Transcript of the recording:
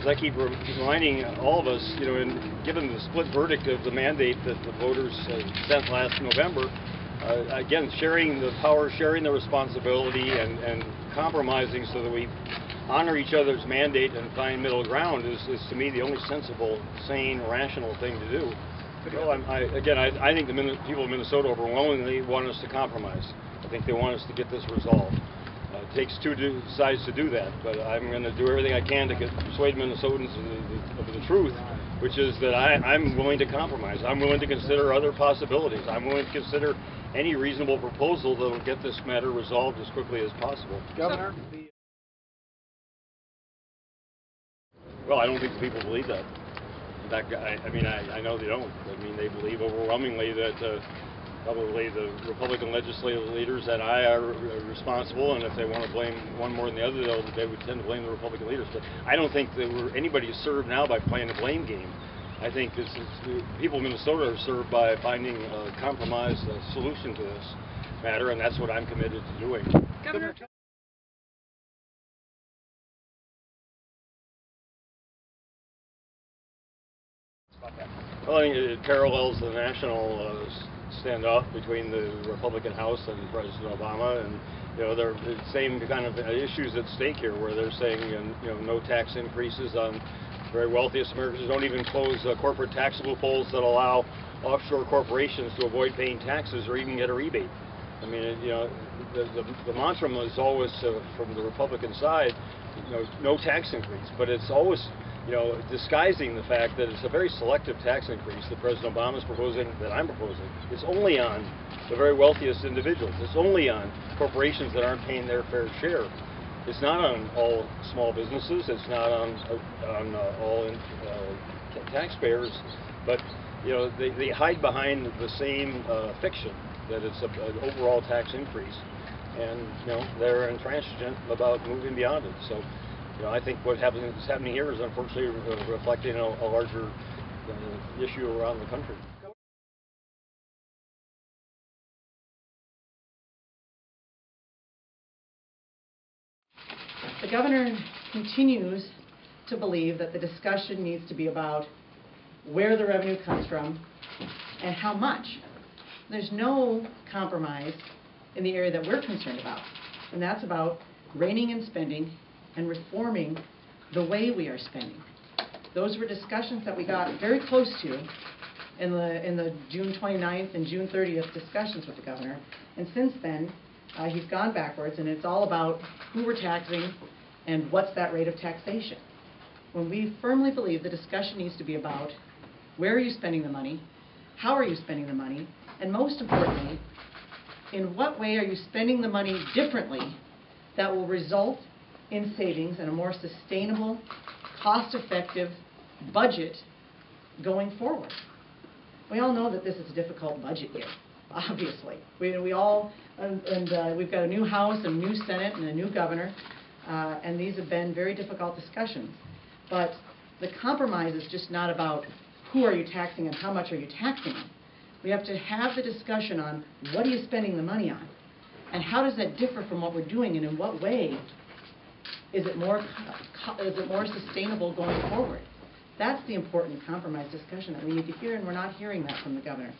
as I keep reminding all of us, you know, and given the split verdict of the mandate that the voters sent last November, again, sharing the power, sharing the responsibility, and compromising so that we honor each other's mandate and find middle ground is to me the only sensible, sane, rational thing to do. Well, I think the people of Minnesota overwhelmingly want us to compromise. I think they want us to get this resolved. It takes two sides to do that, but I'm going to do everything I can to persuade Minnesotans of the truth, which is that I'm willing to compromise. I'm willing to consider other possibilities. I'm willing to consider any reasonable proposal that will get this matter resolved as quickly as possible. Governor? Well, I don't think the people believe that. In fact, I know they don't. I mean, they believe overwhelmingly that probably the Republican legislative leaders and I are responsible, and if they want to blame one more than the other, they would tend to blame the Republican leaders. But I don't think that anybody is served now by playing a blame game. I think people of Minnesota are served by finding a compromise solution to this matter, and that's what I'm committed to doing. Governor? Well, I think it parallels the national standoff between the Republican House and President Obama, and you know, they're the same kind of issues at stake here, where they're saying you know, no tax increases on very wealthiest Americans. Don't even close corporate tax loopholes that allow offshore corporations to avoid paying taxes or even get a rebate. I mean, you know, the mantra is always from the Republican side, you know, no tax increase, but it's always, you know, disguising the fact that it's a very selective tax increase that President Obama is proposing, that I'm proposing. It's only on the very wealthiest individuals. It's only on corporations that aren't paying their fair share. It's not on all small businesses. It's not on all taxpayers. But you know, they hide behind the same fiction that it's an overall tax increase, and you know, they're intransigent about moving beyond it. So, you know, I think what is happening here is unfortunately reflecting a larger issue around the country. The governor continues to believe that the discussion needs to be about where the revenue comes from and how much. There's no compromise in the area that we're concerned about, and that's about reining in spending and reforming the way we are spending. Those were discussions that we got very close to in the June 29th and June 30th discussions with the governor, and since then he's gone backwards, and it's all about who we're taxing and what's that rate of taxation. When we firmly believe the discussion needs to be about where are you spending the money, how are you spending the money, and most importantly, in what way are you spending the money differently that will result in savings and a more sustainable, cost-effective budget going forward. We all know that this is a difficult budget year, obviously. We all, and we've got a new House and a new Senate and a new governor, and these have been very difficult discussions. But the compromise is just not about who are you taxing and how much are you taxing them. We have to have the discussion on what are you spending the money on, and how does that differ from what we're doing, and in what way is it more sustainable going forward. That's the important compromise discussion that we need to hear, and we're not hearing that from the governor.